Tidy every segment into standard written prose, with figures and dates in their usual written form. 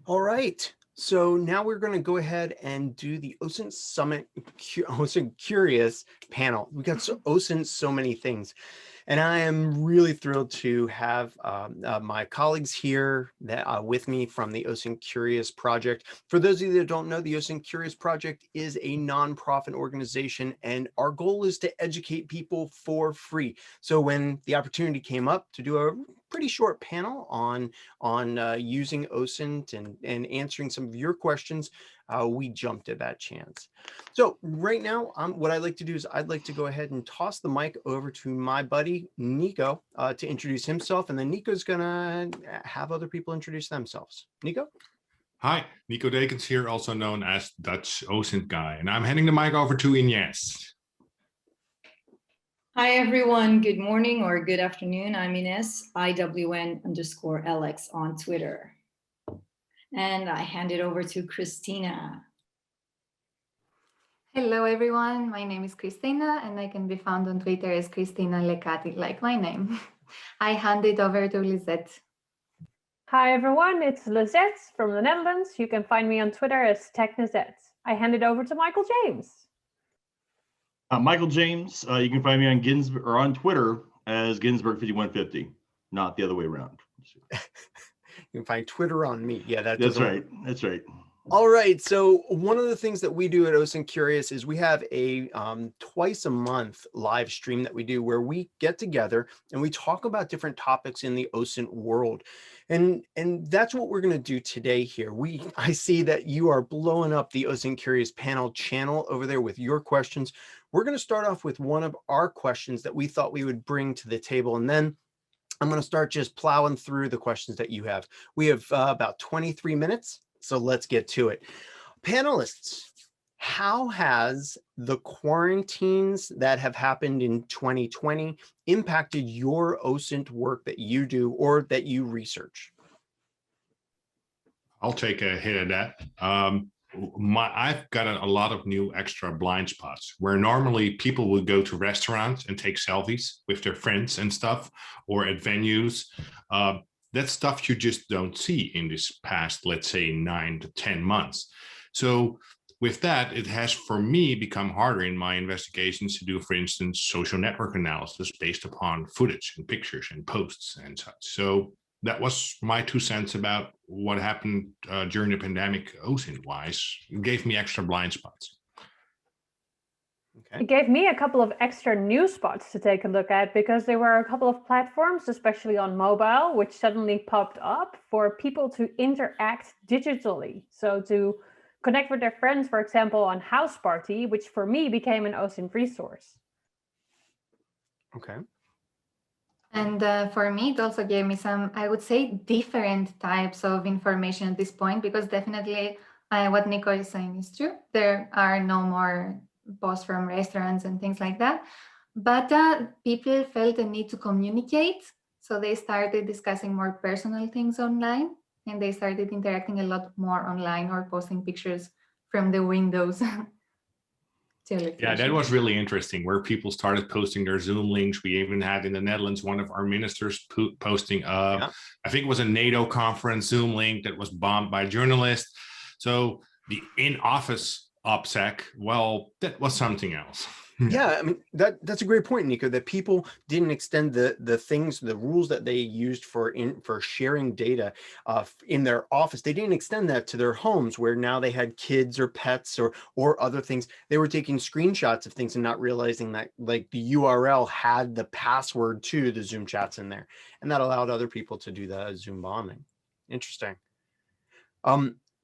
All right. So now we're going to go ahead and do the OSINT Summit OSINT Curious panel. We got OSINT so many things. And I am really thrilled to have my colleagues here that, with me from the OSINT Curious Project. For those of you that don't know, the OSINT Curious Project is a nonprofit organization, and our goal is to educate people for free. So when the opportunity came up to do a pretty short panel on using OSINT and answering some of your questions, we jumped at that chance. So right now, what I'd like to do is I'd like to go ahead and toss the mic over to my buddy, Nico, to introduce himself. And then Nico's going to have other people introduce themselves. Nico? Hi, Nico Dekens here, also known as Dutch OSINT guy. And I'm handing the mic over to Ines. Hi, everyone. Good morning or good afternoon. I'm Ines, IWN_LX on Twitter. And I hand it over to Christina. Hello, everyone. My name is Christina, and I can be found on Twitter as Christina Lecati, like my name. I hand it over to Lisette. Hi, everyone. It's Lisette from the Netherlands. You can find me on Twitter as TechNizette. I hand it over to Michael James. Michael James. You can find me on Ginsberg or on Twitter as Ginsberg5150, not the other way around. You can find Twitter on me. Yeah, that's right. That's right. All right. So one of the things that we do at OSINT Curious is we have a twice a month live stream that we do where we get together and we talk about different topics in the OSINT world. And that's what we're going to do today here. I see that you are blowing up the OSINT Curious panel channel over there with your questions. We're going to start off with one of our questions that we thought we would bring to the table. And then I'm going to start just plowing through the questions that you have. We have about 23 minutes. So let's get to it. Panelists, how has the quarantines that have happened in 2020 impacted your OSINT work that you do or that you research? I'll take a hit at that. I've got a lot of new extra blind spots where normally people would go to restaurants and take selfies with their friends and stuff, or at venues. That's stuff you just don't see in this past, let's say, 9 to 10 months. So with that, it has, for me, become harder in my investigations to do, for instance, social network analysis based upon footage and pictures and posts and such. So that was my 2 cents about what happened during the pandemic, OSINT-wise. It gave me extra blind spots. Okay. It gave me a couple of extra new spots to take a look at because there were a couple of platforms, especially on mobile, which suddenly popped up for people to interact digitally. So to connect with their friends, for example, on House Party, which for me became an OSINT resource. Okay. And for me, it also gave me some, I would say, different types of information at this point, because definitely what Nico is saying is true. There are no more posts from restaurants and things like that. But people felt the need to communicate. So they started discussing more personal things online, and they started interacting a lot more online or posting pictures from the windows. Yeah, that was really interesting, where people started posting their Zoom links. We even had in the Netherlands one of our ministers posting I think it was a NATO conference Zoom link that was bombed by journalists. So the in-office OPSEC, well, that was something else. Yeah, I mean, that's a great point, Nico, that people didn't extend the rules that they used for sharing data in their office. They didn't extend that to their homes, where now they had kids or pets or other things. They were taking screenshots of things and not realizing that, like, the URL had the password to the Zoom chats in there, and that allowed other people to do the Zoom bombing. Interesting.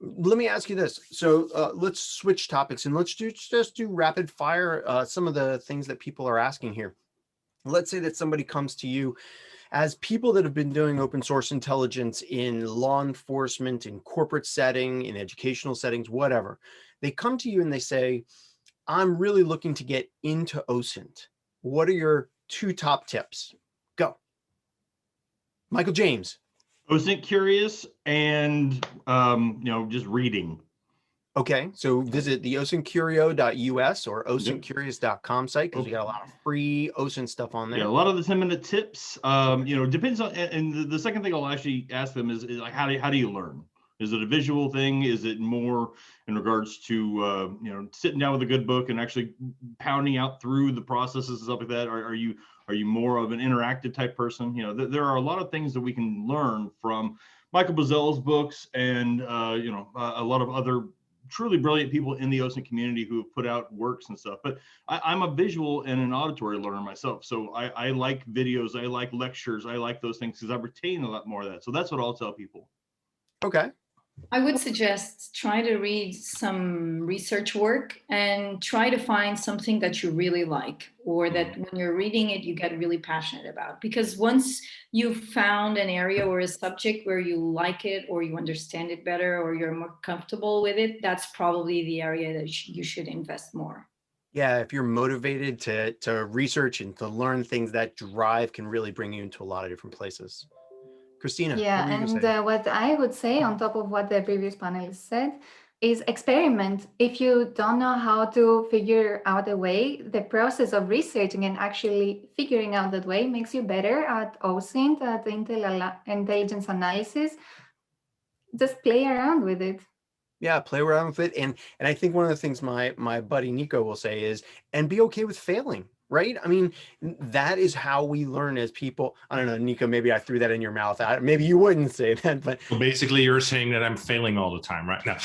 Let me ask you this. So let's switch topics and let's just do rapid fire. Some of the things that people are asking here. Let's say that somebody comes to you as people that have been doing open source intelligence in law enforcement, in corporate setting, in educational settings, whatever. They come to you and they say, I'm really looking to get into OSINT. What are your 2 top tips? Go. Michael James. OSINT Curious and, just reading. Okay, so visit the osintcurio.us or osintcurious.com site, because we got a lot of free OSINT stuff on there. Yeah, a lot of the 10-minute tips. Depends on. And the second thing I'll actually ask them is like, how do you learn? Is it a visual thing? Is it more in regards to sitting down with a good book and actually pounding out through the processes and stuff like that? Are you more of an interactive type person? There are a lot of things that we can learn from Michael Bozel's books and a lot of other truly brilliant people in the OSINT community who have put out works and stuff. But I'm a visual and an auditory learner myself. So I like videos, I like lectures, I like those things because I retain a lot more of that. So that's what I'll tell people. Okay. I would suggest try to read some research work and try to find something that you really like, or that when you're reading it, you get really passionate about. Because once you've found an area or a subject where you like it, or you understand it better, or you're more comfortable with it, that's probably the area that you should invest more. Yeah, if you're motivated to research and to learn things, that drive can really bring you into a lot of different places. Christina. Yeah, and what I would say on top of what the previous panelist said is experiment. If you don't know how to figure out a way, the process of researching and actually figuring out that way makes you better at OSINT, at intelligence analysis. Just play around with it. Yeah, play around with it. And I think one of the things my buddy Nico will say is, and be okay with failing, right? I mean, that is how we learn as people. I don't know, Nico, maybe I threw that in your mouth. Maybe you wouldn't say that, but well, basically you're saying that I'm failing all the time right now.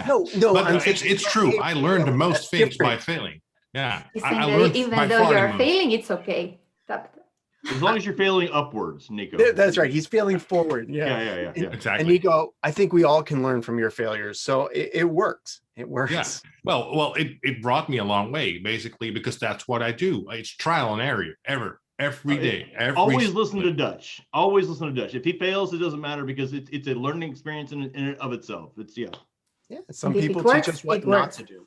No, but it's true. I learned the most things by failing. Yeah, I learned even though you're failing, it's okay. As long as you're failing upwards, Nico. That's right. He's failing forward. Yeah. Exactly. And Nico, I think we all can learn from your failures. So it works. It works. Yeah. Well, it brought me a long way, basically, because that's what I do. It's trial and error every day. Always listen to Dutch. Always listen to Dutch. If he fails, it doesn't matter because it's a learning experience in and of itself. Yeah. Some people teach us what not to do.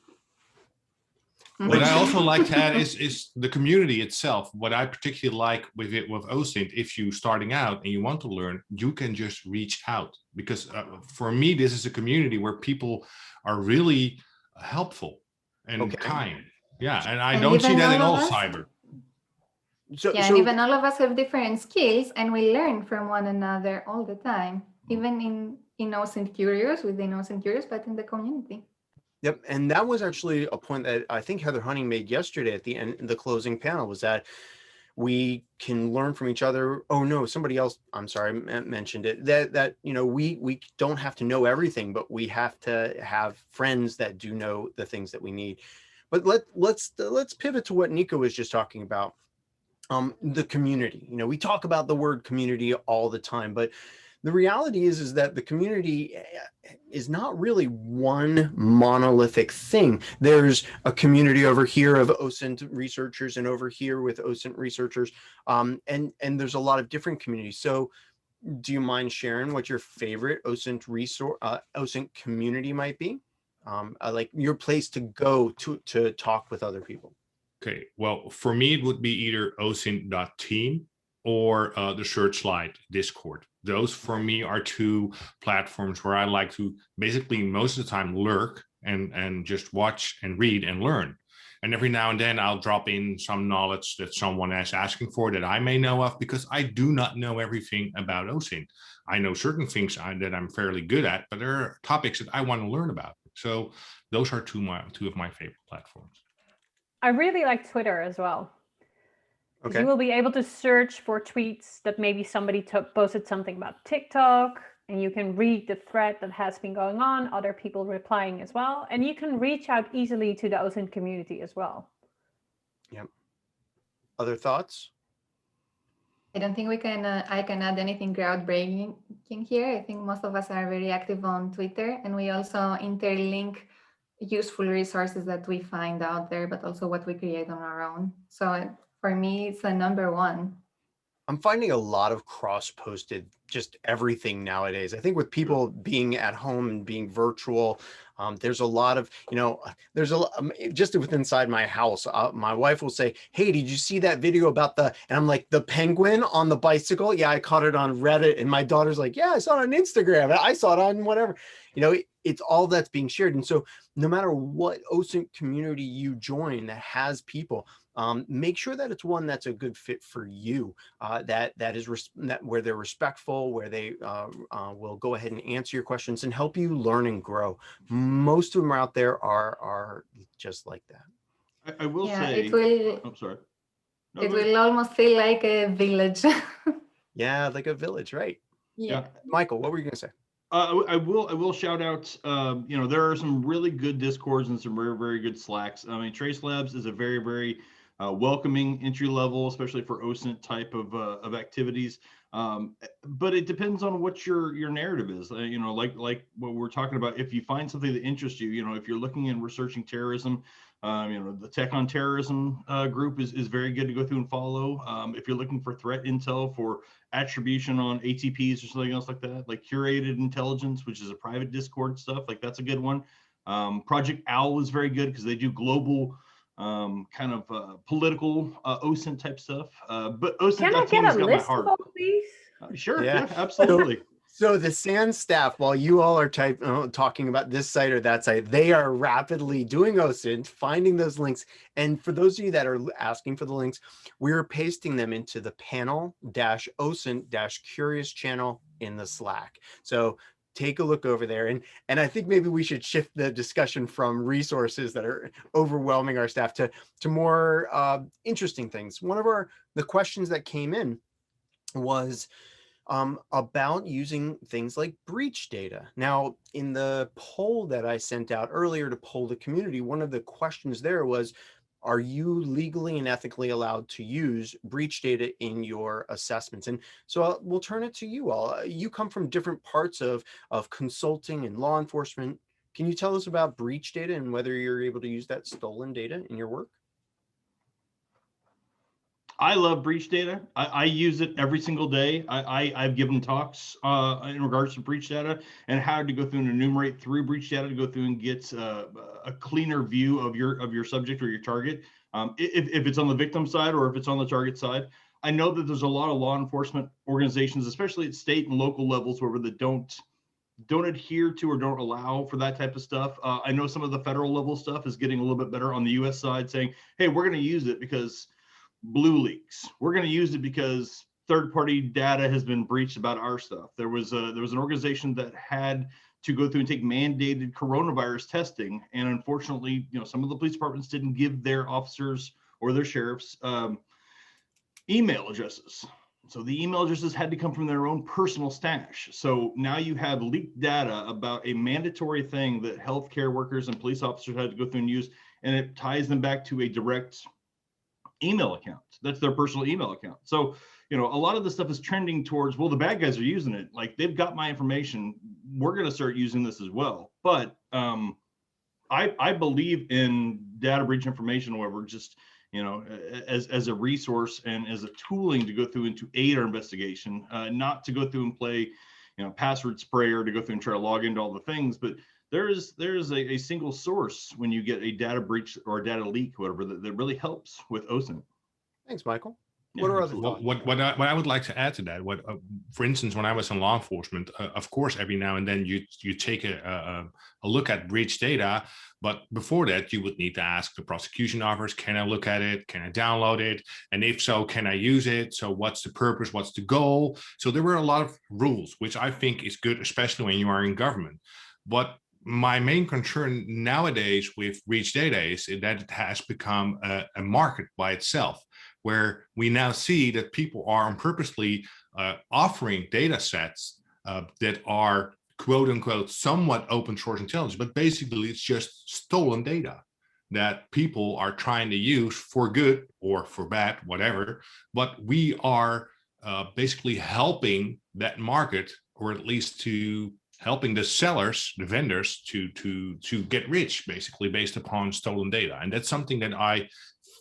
What I also like to add is the community itself. What I particularly like with OSINT, if you're starting out and you want to learn, you can just reach out, because for me, this is a community where people are really helpful and kind. Yeah, and I don't see that in all cyber. And even all of us have different skills, and we learn from one another all the time, even in OSINT Curious, within OSINT Curious, but in the community. Yep, and that was actually a point that I think Heather Hunting made yesterday at the end, the closing panel, was that we can learn from each other. Oh no, somebody else, I'm sorry, mentioned it. That we don't have to know everything, but we have to have friends that do know the things that we need. But let's pivot to what Nico was just talking about. The community. We talk about the word community all the time, but the reality is that the community is not really one monolithic thing. There's a community over here of OSINT researchers and over here with OSINT researchers, and there's a lot of different communities. So do you mind sharing what your favorite OSINT community might be? Like your place to go to talk with other people. Okay, well, for me, it would be either OSINT.team or the Searchlight Discord. Those for me are two platforms where I like to basically most of the time lurk and just watch and read and learn. And every now and then I'll drop in some knowledge that someone is asking for that I may know of, because I do not know everything about OSINT. I know certain things that I'm fairly good at, but there are topics that I want to learn about. So those are two of my favorite platforms. I really like Twitter as well. Okay. You will be able to search for tweets that maybe somebody posted something about TikTok, and you can read the thread that has been going on, other people replying as well, and you can reach out easily to the OSINT community as well. Yep. Other thoughts? I don't think I can add anything groundbreaking here. I think most of us are very active on Twitter, and we also interlink useful resources that we find out there, but also what we create on our own. So for me, it's the number one. I'm finding a lot of cross-posted just everything nowadays. I think with people being at home and being virtual, there's a lot of, there's a just within inside my house. My wife will say, "Hey, did you see that video about and I'm like, the penguin on the bicycle? Yeah, I caught it on Reddit." And my daughter's like, "Yeah, I saw it on Instagram. I saw it on whatever." It's all that's being shared. And so no matter what OSINT community you join that has people, make sure that it's one that's a good fit for you, that where they're respectful, where they will go ahead and answer your questions and help you learn and grow. Most of them out there are just like that. I will Yeah, say, it will. I'm sorry. No, It go ahead. will almost feel like a village. Yeah, like a village, right? Yeah. Michael, what were you going to say? I will shout out, there are some really good Discords and some very, very good Slacks. I mean, Trace Labs is a very, very welcoming entry level, especially for OSINT type of activities. But it depends on what your narrative is. Like what we're talking about, if you find something that interests you, if you're looking and researching terrorism, the Tech on Terrorism group is very good to go through and follow. If you're looking for threat intel for attribution on ATPs or something else like that, like curated intelligence, which is a private Discord stuff, like that's a good one. Project Owl is very good because they do global kind of political OSINT type stuff. But OSINT Can I get a got my list heart. of all these? Sure, Yeah. yeah, absolutely. So the SANS staff, while you all are talking about this site or that site, they are rapidly doing OSINT, finding those links. And for those of you that are asking for the links, we're pasting them into the panel-OSINT-Curious channel in the Slack. So take a look over there. And I think maybe we should shift the discussion from resources that are overwhelming our staff to more interesting things. One of the questions that came in was about using things like breach data. Now, in the poll that I sent out earlier to poll the community, one of the questions there was, are you legally and ethically allowed to use breach data in your assessments? And so we'll turn it to you all. You come from different parts of consulting and law enforcement. Can you tell us about breach data and whether you're able to use that stolen data in your work? I love breach data. I use it every single day. I've given talks in regards to breach data and how to go through and enumerate through breach data to go through and get a cleaner view of your subject or your target. If it's on the victim side or if it's on the target side. I know that there's a lot of law enforcement organizations, especially at state and local levels, where they don't adhere to or don't allow for that type of stuff. I know some of the federal level stuff is getting a little bit better on the US side, saying, hey, we're going to use it because blue leaks. We're going to use it because third-party data has been breached about our stuff. There was an organization that had to go through and take mandated coronavirus testing, and unfortunately, some of the police departments didn't give their officers or their sheriffs email addresses. So the email addresses had to come from their own personal stash. So now you have leaked data about a mandatory thing that healthcare workers and police officers had to go through and use, and it ties them back to a direct email account. That's their personal email account. So, a lot of this stuff is trending towards, well, the bad guys are using it. Like, they've got my information. We're going to start using this as well. But I believe in data breach information, however, just, as a resource and as a tooling to go through and to aid our investigation, not to go through and play, password sprayer to go through and try to log into all the things. But there is a single source when you get a data breach or a data leak, whatever, that really helps with OSINT. Thanks, Michael. Yeah, What are other thoughts? What I would like to add to that, for instance, when I was in law enforcement, of course, every now and then you take a look at breach data, but before that, you would need to ask the prosecution officers, can I look at it? Can I download it? And if so, can I use it? So what's the purpose? What's the goal? So there were a lot of rules, which I think is good, especially when you are in government. But my main concern nowadays with breach data is that it has become a market by itself, where we now see that people are purposely offering data sets that are quote unquote somewhat open source intelligence, but basically it's just stolen data that people are trying to use for good or for bad, whatever. But we are basically helping that market, or at least to helping the sellers, the vendors, to get rich, basically based upon stolen data. And that's something that I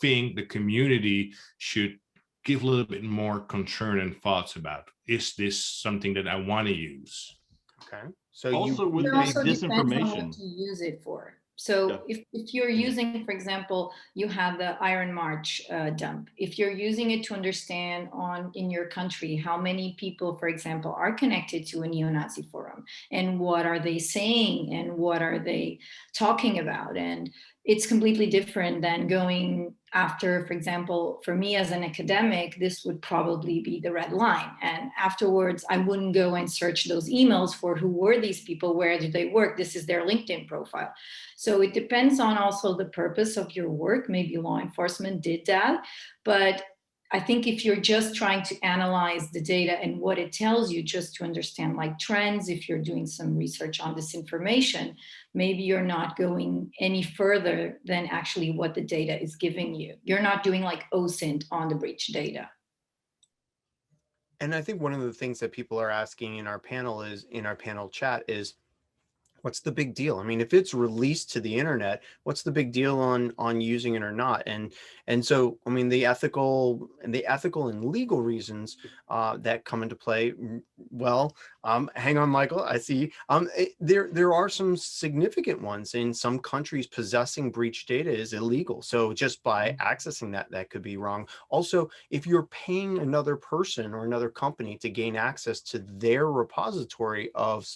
think the community should give a little bit more concern and thoughts about. Is this something that I want to use? Okay. So Also, with it also depends on disinformation, what you use it for. So if you're using, for example, you have the Iron March dump. If you're using it to understand in your country how many people, for example, are connected to a neo-Nazi forum, and what are they saying, and what are they talking about, and it's completely different than going after, for example, for me as an academic, this would probably be the red line. And afterwards, I wouldn't go and search those emails for who were these people, where do they work, this is their LinkedIn profile. So it depends on also the purpose of your work. Maybe law enforcement did that, but I think if you're just trying to analyze the data and what it tells you, just to understand like trends, if you're doing some research on this information, maybe you're not going any further than actually what the data is giving you. You're not doing like OSINT on the breach data. And I think one of the things that people are asking in our panel chat is, what's the big deal? I mean, if it's released to the internet, what's the big deal on using it or not? And so, I mean, the ethical and legal reasons that come into play. Well, hang on, Michael. I see. There are some significant ones. In some countries, possessing breach data is illegal. So just by accessing that could be wrong. Also, if you're paying another person or another company to gain access to their repository of,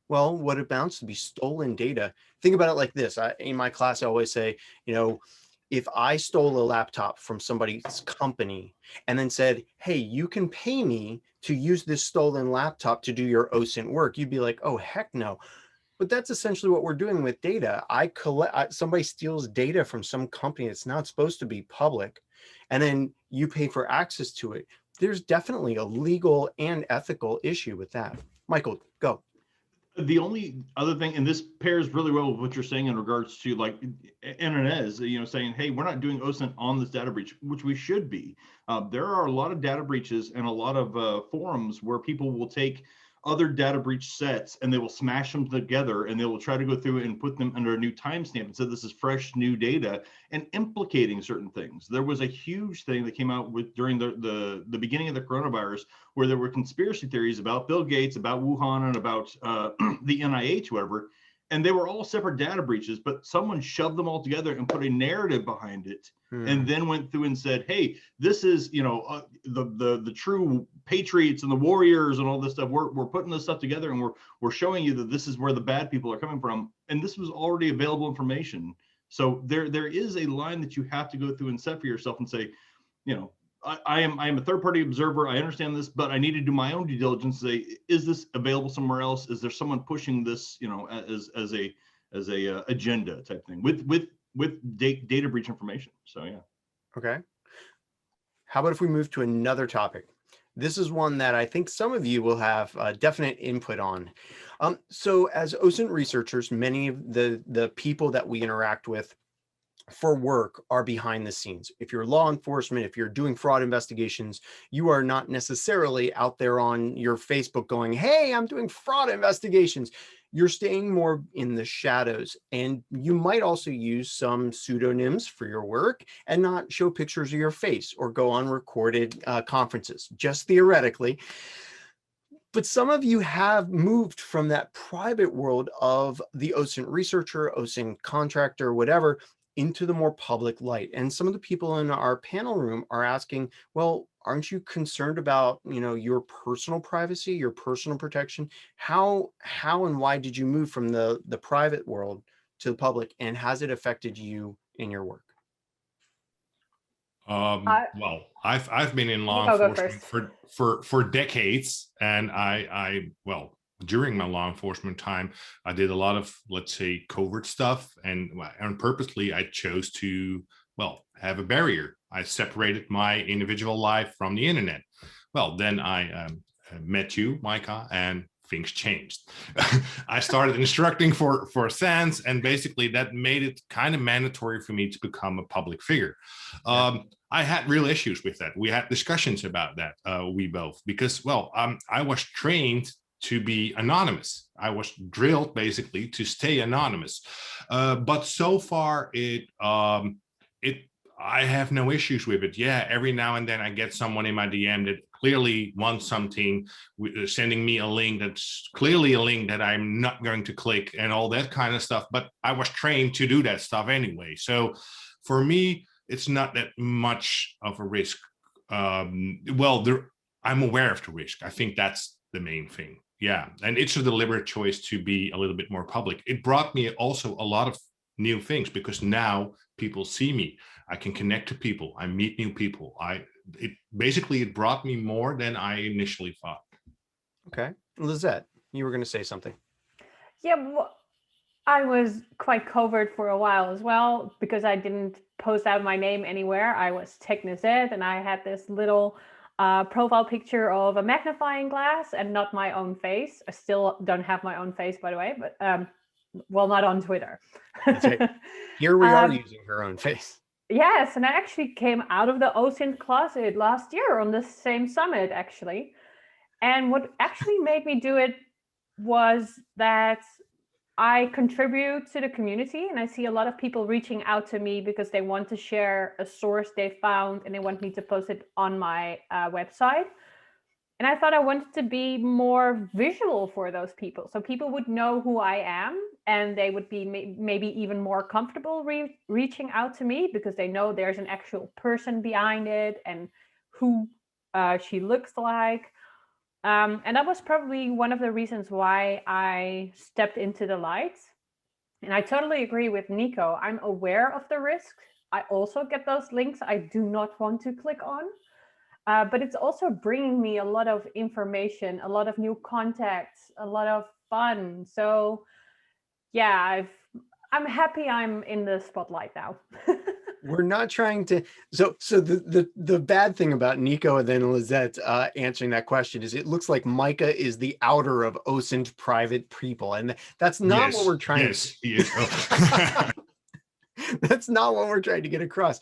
well, what amounts to be stolen data. Think about it like this. In my class, I always say, if I stole a laptop from somebody's company and then said, hey, you can pay me to use this stolen laptop to do your OSINT work, you'd be like, oh, heck no. But that's essentially what we're doing with data. Somebody steals data from some company that's not supposed to be public, and then you pay for access to it. There's definitely a legal and ethical issue with that. Michael, go. The only other thing, and this pairs really well with what you're saying in regards to like Inez, saying, hey, we're not doing OSINT on this data breach, which we should be. There are a lot of data breaches and a lot of forums where people will take other data breach sets and they will smash them together and they will try to go through and put them under a new timestamp and say this is fresh new data and implicating certain things. There was a huge thing that came out during the beginning of the coronavirus where there were conspiracy theories about Bill Gates, about Wuhan, and about the NIH, whatever, and they were all separate data breaches, but someone shoved them all together and put a narrative behind it, and then went through and said, hey, this is, the true patriots and the warriors and all this stuff. We're putting this stuff together and we're showing you that this is where the bad people are coming from. And this was already available information. So there is a line that you have to go through and set for yourself and say, I am a third party observer. I understand this, but I need to do my own due diligence. Say, is this available somewhere else? Is there someone pushing this, as a agenda type thing with data breach information? So yeah. Okay. How about if we move to another topic? This is one that I think some of you will have definite input on. So as OSINT researchers, many of the people that we interact with for work are behind the scenes. If you're law enforcement, if you're doing fraud investigations, you are not necessarily out there on your Facebook going, hey, I'm doing fraud investigations. You're staying more in the shadows, and you might also use some pseudonyms for your work and not show pictures of your face or go on recorded conferences, just theoretically. But some of you have moved from that private world of the OSINT researcher, OSINT contractor, whatever, into the more public light. And some of the people in our panel room are asking, well, aren't you concerned about, your personal privacy, your personal protection? How and why did you move from the private world to the public, and has it affected you in your work? Well, I've been in law enforcement for decades, and during my law enforcement time, I did a lot of, let's say, covert stuff, and purposely I chose to, have a barrier. I separated my individual life from the internet. Well, then I met you, Micah, and things changed. I started instructing for SANS, and basically that made it kind of mandatory for me to become a public figure. I had real issues with that. We had discussions about that, we both, because, I was trained to be anonymous. I was drilled basically to stay anonymous. But so far I have no issues with it. Yeah, every now and then I get someone in my DM that clearly wants something, sending me a link that's clearly a link that I'm not going to click and all that kind of stuff. But I was trained to do that stuff anyway. So for me, it's not that much of a risk. I'm aware of the risk. I think that's the main thing. Yeah, and it's a deliberate choice to be a little bit more public. It brought me also a lot of new things, because now people see me. I can connect to people. I meet new people. It brought me more than I initially thought. Okay. Lizette, you were going to say something. Yeah, well, I was quite covert for a while as well, because I didn't post out my name anywhere. I was Technizet, and I had this little profile picture of a magnifying glass and not my own face. I still don't have my own face, by the way, but well, not on Twitter. That's right. Here we are using her own face. Yes, and I actually came out of the OSINT closet last year on the same summit, actually. And what actually made me do it was that I contribute to the community, and I see a lot of people reaching out to me because they want to share a source they found and they want me to post it on my website. And I thought I wanted to be more visual for those people, so people would know who I am, and they would be maybe even more comfortable reaching out to me because they know there's an actual person behind it and who she looks like. And that was probably one of the reasons why I stepped into the light. And I totally agree with Nico. I'm aware of the risks. I also get those links I do not want to click on. But it's also bringing me a lot of information, a lot of new contacts, a lot of fun. So yeah, I'm happy I'm in the spotlight now. We're not trying to. So the bad thing about Nico and then Lizette answering that question is it looks like Micah is the outer of OSINT private people, and that's not what we're trying. Yes, yes. That's not what we're trying to get across.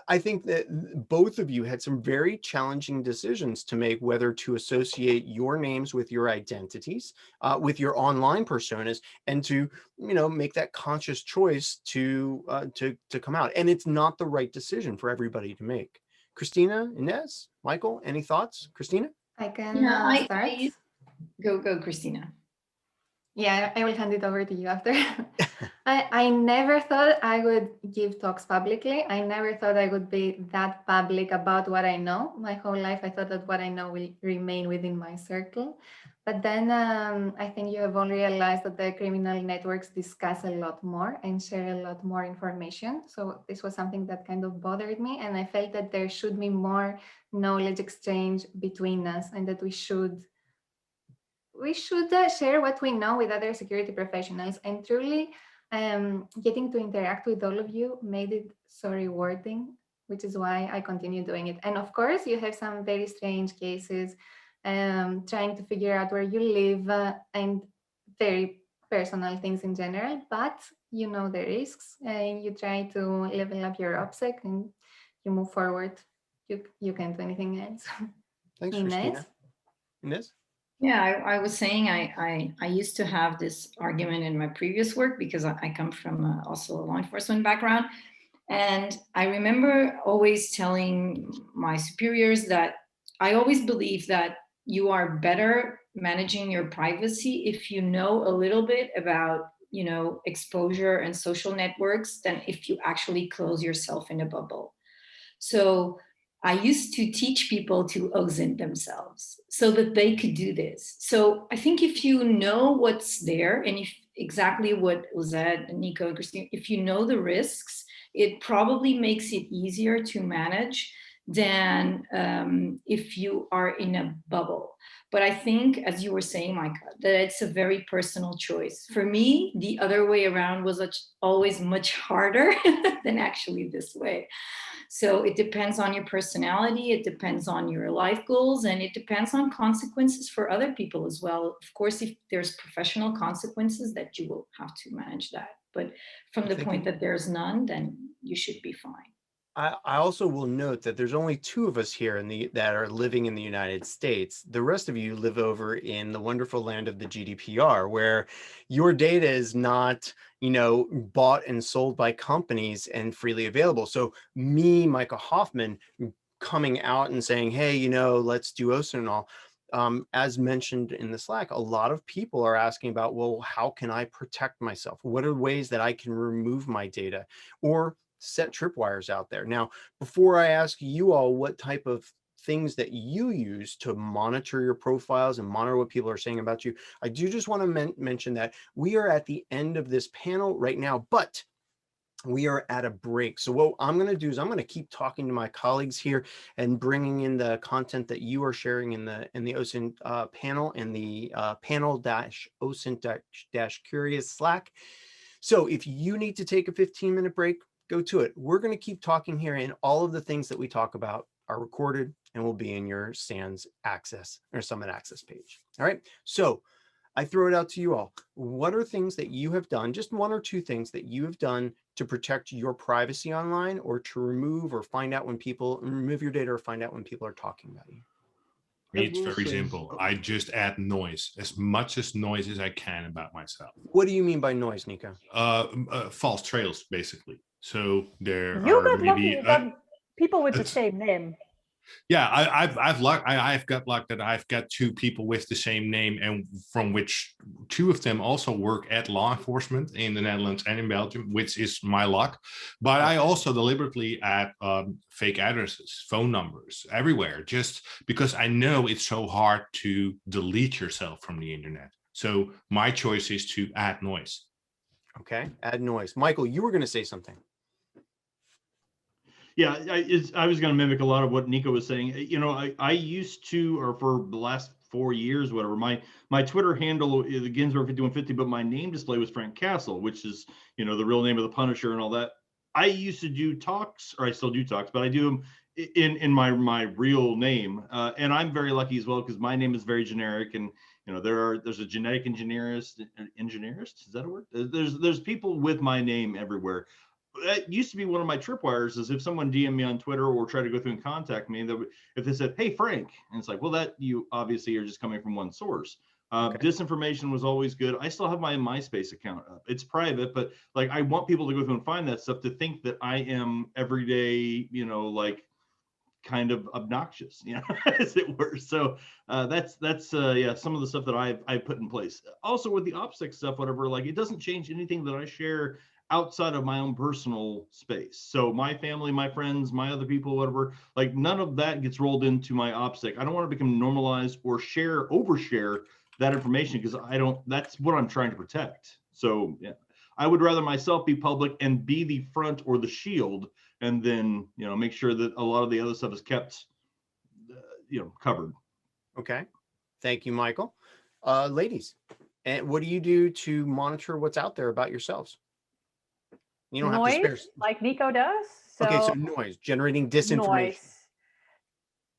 I think that both of you had some very challenging decisions to make, whether to associate your names with your identities, with your online personas, and to, make that conscious choice to come out. And it's not the right decision for everybody to make. Christina, Inez, Michael, any thoughts? Christina? I can start. Go, Christina. Yeah, I will hand it over to you after. I never thought I would give talks publicly. I never thought I would be that public about what I know. My whole life, I thought that what I know will remain within my circle. But then I think you have all realized that the criminal networks discuss a lot more and share a lot more information. So this was something that kind of bothered me. And I felt that there should be more knowledge exchange between us, and that we should share what we know with other security professionals. And truly, getting to interact with all of you made it so rewarding, which is why I continue doing it. And of course, you have some very strange cases, trying to figure out where you live, and very personal things in general, but you know the risks, and you try to level up your OPSEC and you move forward. You can't do anything else. Thanks, Inez? Christina. Inez? Yeah, I was saying I used to have this argument in my previous work because I come from also a law enforcement background. And I remember always telling my superiors that I always believe that you are better managing your privacy if you know a little bit about, exposure and social networks than if you actually close yourself in a bubble. So I used to teach people to OSINT themselves so that they could do this. So I think if you know what's there, and if exactly what Lizette, Nico, and Christine, if you know the risks, it probably makes it easier to manage than if you are in a bubble. But I think, as you were saying, Micah, that it's a very personal choice. For me, the other way around was always much harder than actually this way. So it depends on your personality, it depends on your life goals, and it depends on consequences for other people as well. Of course, if there's professional consequences, that you will have to manage that. But from the point that there's none, then you should be fine. I also will note that there's only 2 of us here that are living in the United States. The rest of you live over in the wonderful land of the GDPR, where your data is not, bought and sold by companies and freely available. So me, Micah Hoffman, coming out and saying, hey, let's do OSINT and all. As mentioned in the Slack, a lot of people are asking about, well, how can I protect myself? What are ways that I can remove my data or set tripwires out there? Now, before I ask you all what type of things that you use to monitor your profiles and monitor what people are saying about you. I do just want to mention that we are at the end of this panel right now, but we are at a break. So what I'm going to do is I'm going to keep talking to my colleagues here and bringing in the content that you are sharing in the OSINT panel, in the panel-OSINT-Curious Slack. So if you need to take a 15-minute break, go to it. We're going to keep talking here, and all of the things that we talk about are recorded and will be in your SANS access or Summit access page. All right. So I throw it out to you all. What are things that you have done, just one or two things that you have done to protect your privacy online, or to remove or find out when people remove your data or find out when people are talking about you? It's very simple. I just add noise, as much as noise as I can about myself. What do you mean by noise, Nico? False trails, basically. So there You are got lucky maybe you got people with the same name. Yeah, I've got luck that I've got two people with the same name, and from which two of them also work at law enforcement in the Netherlands and in Belgium, which is my luck. But I also deliberately add fake addresses, phone numbers everywhere, just because I know it's so hard to delete yourself from the internet. So my choice is to add noise. Okay, add noise. Michael, you were going to say something. Yeah, I was going to mimic a lot of what Nico was saying. You know, I used to, or for the last 4 years, whatever, my Twitter handle is Ginsberg 5150, but my name display was Frank Castle, which is, you know, the real name of the Punisher and all that. I used to do talks, or I still do talks, but I do them in my real name, and I'm very lucky as well because my name is very generic, and you know there's a genetic engineerist. Is that a word? There's people with my name everywhere. That used to be one of my tripwires, is if someone DM me on Twitter or try to go through and contact me, that if they said, "Hey Frank," and it's like, well, that you obviously are just coming from one source. Okay. Disinformation was always good. I still have my MySpace account up. It's private, but like I want people to go through and find that stuff to think that I am everyday, you know, like kind of obnoxious, you know, as it were. So that's yeah, some of the stuff that I've put in place. Also with the OPSEC stuff, whatever, like it doesn't change anything that I share outside of my own personal space. So my family, my friends, my other people, whatever, like none of that gets rolled into my OPSEC. I don't want to become normalized or overshare that information, because that's what I'm trying to protect. So yeah, I would rather myself be public and be the front or the shield, and then, you know, make sure that a lot of the other stuff is kept, you know, covered. Okay. Thank you, Michael. Ladies, and what do you do to monitor what's out there about yourselves? You don't Noise, have to spare. like Nico does. So Okay, so noise, generating disinformation.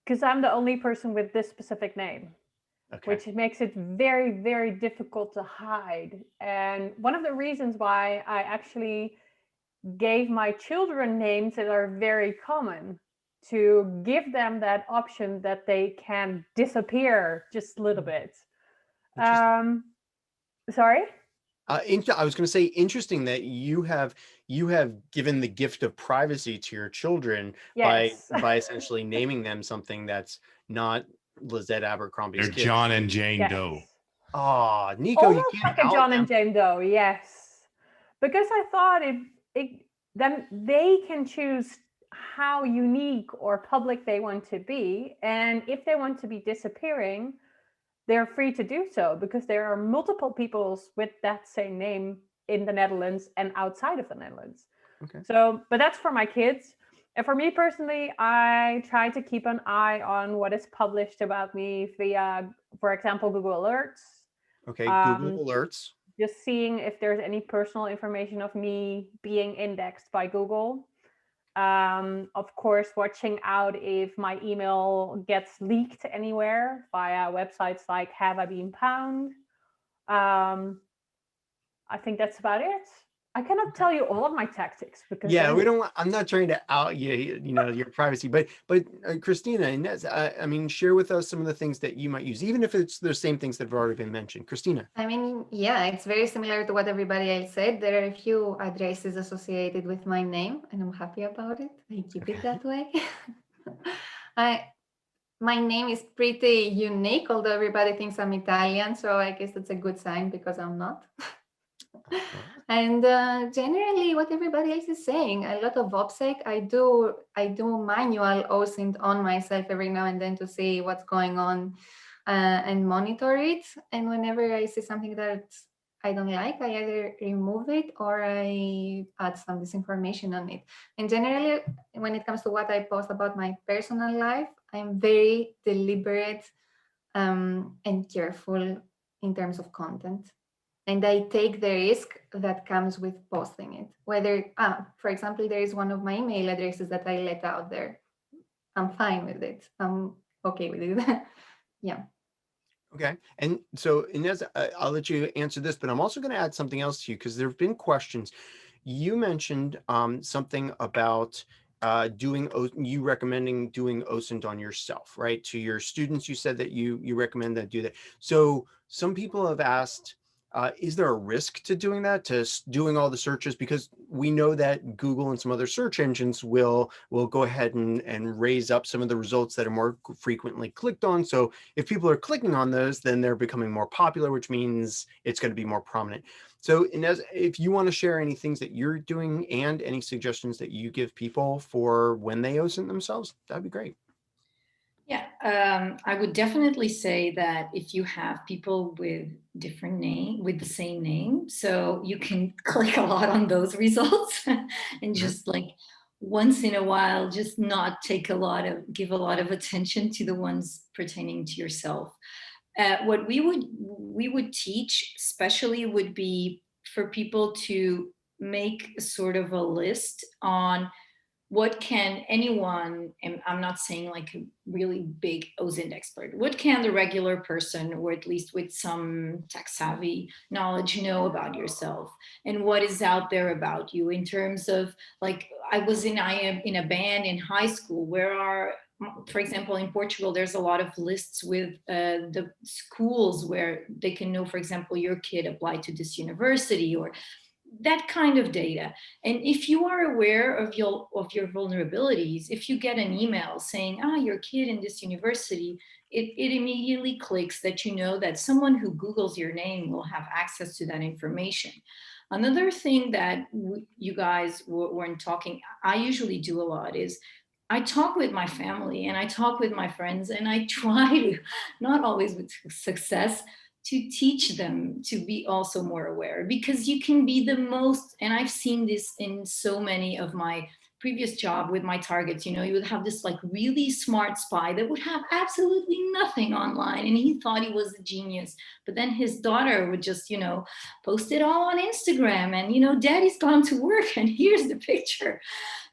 Because I'm the only person with this specific name, Okay. which makes it very, very difficult to hide. And one of the reasons why I actually gave my children names that are very common, to give them that option that they can disappear just a little bit. Sorry? I was going to say, interesting that you have given the gift of privacy to your children. Yes. by essentially naming them something that's not Lizette Abercrombie's They're kids. John and Jane Doe. Oh, Nico, almost you can't like a John them. and Jane Doe, yes. Because I thought then they can choose how unique or public they want to be, and if they want to be disappearing, they're free to do so, because there are multiple people with that same name in the Netherlands and outside of the Netherlands. Okay. So, but that's for my kids. And for me personally, I try to keep an eye on what is published about me via, for example, Google Alerts. Okay, Google Alerts. Just seeing if there's any personal information of me being indexed by Google. Of course, watching out if my email gets leaked anywhere via websites like Have I Been Pwned. I think that's about it. I cannot tell you all of my tactics, because I'm not trying to out you know, your privacy, but Christina, Inez, I mean, share with us some of the things that you might use, even if it's the same things that have already been mentioned. Christina. I mean, yeah, it's very similar to what everybody else said. There are a few addresses associated with my name, and I'm happy about it. I keep it that way. My name is pretty unique, although everybody thinks I'm Italian, so I guess that's a good sign, because I'm not. And generally, what everybody else is saying, a lot of OPSEC. I do manual OSINT on myself every now and then to see what's going on and monitor it. And whenever I see something that I don't like, I either remove it or I add some disinformation on it. And generally, when it comes to what I post about my personal life, I'm very deliberate and careful in terms of content. And I take the risk that comes with posting it. Whether, for example, there is one of my email addresses that I let out there. I'm fine with it. I'm okay with it. Yeah. Okay. And so Inez, I'll let you answer this, but I'm also going to add something else to you because there have been questions. You mentioned something about you recommending doing OSINT on yourself, right? To your students, you said that you recommend that do that. So some people have asked, is there a risk to doing that, to doing all the searches? Because we know that Google and some other search engines will go ahead and raise up some of the results that are more frequently clicked on. So if people are clicking on those, then they're becoming more popular, which means it's going to be more prominent. So Inez, if you want to share any things that you're doing and any suggestions that you give people for when they OSINT themselves, that'd be great. Yeah, I would definitely say that if you have people with different name, with the same name, so you can click a lot on those results and just like once in a while, just not give a lot of attention to the ones pertaining to yourself. What we would teach, especially, would be for people to make sort of a list on what can anyone, and I'm not saying like a really big OSINT expert, what can the regular person, or at least with some tech savvy knowledge, know about yourself, and what is out there about you in terms of, like, I am in a band in high school. For example, in Portugal, there's a lot of lists with the schools where they can know, for example, your kid applied to this university, or that kind of data. And if you are aware of your vulnerabilities, if you get an email saying, your kid in this university, it immediately clicks that you know that someone who Googles your name will have access to that information. Another thing that you guys weren't talking, I usually do a lot, is I talk with my family and I talk with my friends, and I try to, not always with success, to teach them to be also more aware, because you can be the most, and I've seen this in so many of my previous job with my targets, you would have this like really smart spy that would have absolutely nothing online, and he thought he was a genius, but then his daughter would just, post it all on Instagram, and daddy's gone to work and here's the picture.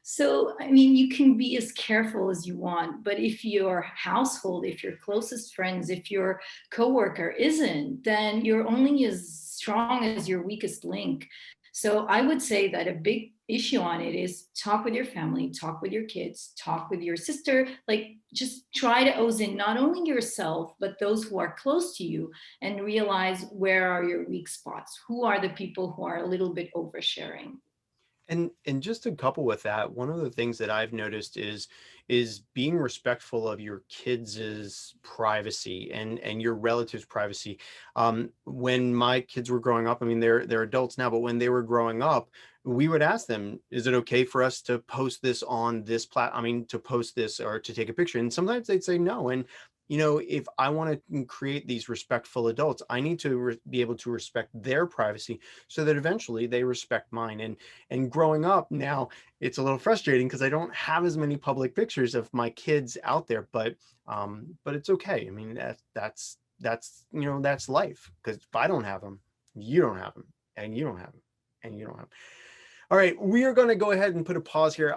So, I mean, you can be as careful as you want, but if your household, if your closest friends, if your coworker isn't, then you're only as strong as your weakest link. So I would say that a big issue on it is talk with your family, talk with your kids, talk with your sister, like just try to OSINT not only yourself, but those who are close to you, and realize where are your weak spots, who are the people who are a little bit oversharing. And just to couple with that, one of the things that I've noticed is being respectful of your kids' privacy and your relatives' privacy. When my kids were growing up, I mean, they're adults now, but when they were growing up, we would ask them, is it okay for us to post this on this to post this or to take a picture? And sometimes they'd say no. And if I want to create these respectful adults, I need to be able to respect their privacy so that eventually they respect mine. And growing up now, it's a little frustrating because I don't have as many public pictures of my kids out there, but it's okay. I mean, that's that's life, because if I don't have them, you don't have them, and you don't have them, and you don't have them. All right, we are going to go ahead and put a pause here.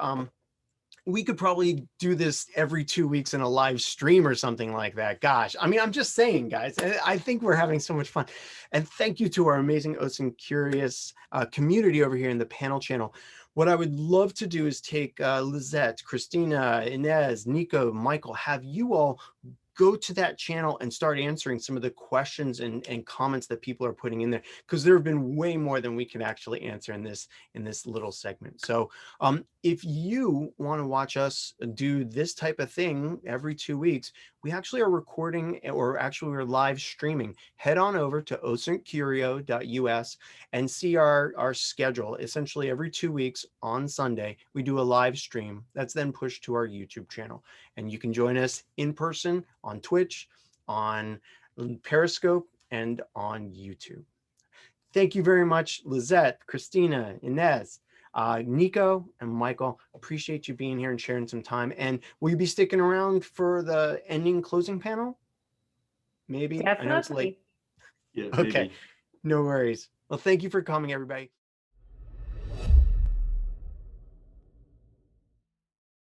We could probably do this every 2 weeks in a live stream or something like that. Gosh, I mean, I'm just saying, guys, I think we're having so much fun. And thank you to our amazing OSINT Curious community over here in the panel channel. What I would love to do is take Lizette, Christina, Inez, Nico, Michael, have you all go to that channel and start answering some of the questions and comments that people are putting in there, because there have been way more than we can actually answer in this little segment. So if you want to watch us do this type of thing every 2 weeks, we we actually are recording, or actually we're live streaming. Head on over to osintcurio.us and see our schedule. Essentially every 2 weeks on Sunday, we do a live stream that's then pushed to our YouTube channel. And you can join us in person on Twitch, on Periscope, and on YouTube. Thank you very much, Lizette, Christina, Inez, Nico, and Michael. Appreciate you being here and sharing some time. And will you be sticking around for the ending closing panel? Maybe. I know it's late. Definitely. Yeah, Okay, maybe. no worries. Well, thank you for coming, everybody.